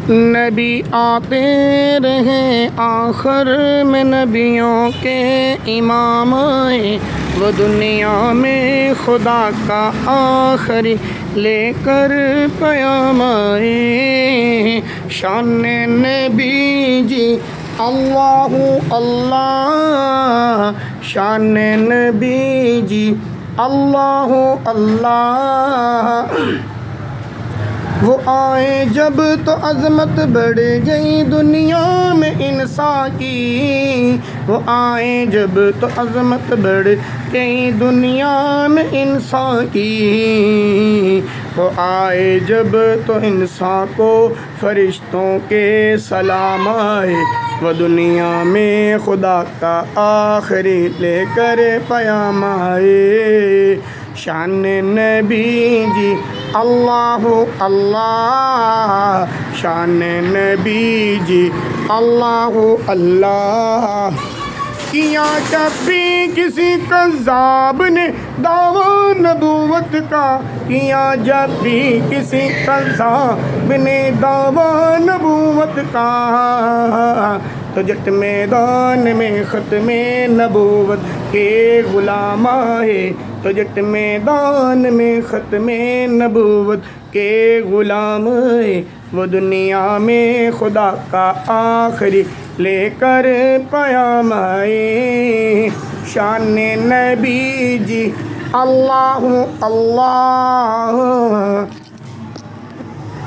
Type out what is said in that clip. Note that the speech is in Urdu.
نبی آتے رہے آخر میں نبیوں کے امام آئے، وہ دنیا میں خدا کا آخری لے کر پیام آئے۔ شان نبی جی اللہ اللہ، شان نبی جی اللہ اللہ۔ وہ آئے جب تو عظمت بڑھ گئی دنیا میں انسان کی، وہ آئے جب تو عظمت بڑھ گئی دنیا میں انسان کی، وہ آئے جب تو انسان کو فرشتوں کے سلام آئے، وہ دنیا میں خدا کا آخری لے کر پیام آئے۔ شان نبی جی اللہ اللہ، شان نبی جی اللہ اللہ۔ کیا کبھی کسی کذاب نے دعویٰ نبوت کا، کیا جب بھی کسی کذاب نے دعویٰ نبوت کا، تو جٹ میدان میں ختم نبوت کے غلام آئے، تو جٹ میدان میں ختم نبوت کے غلام آئے، وہ دنیا میں خدا کا آخری لے کر پیام آئے۔ شان نبی جی اللہ اللہ۔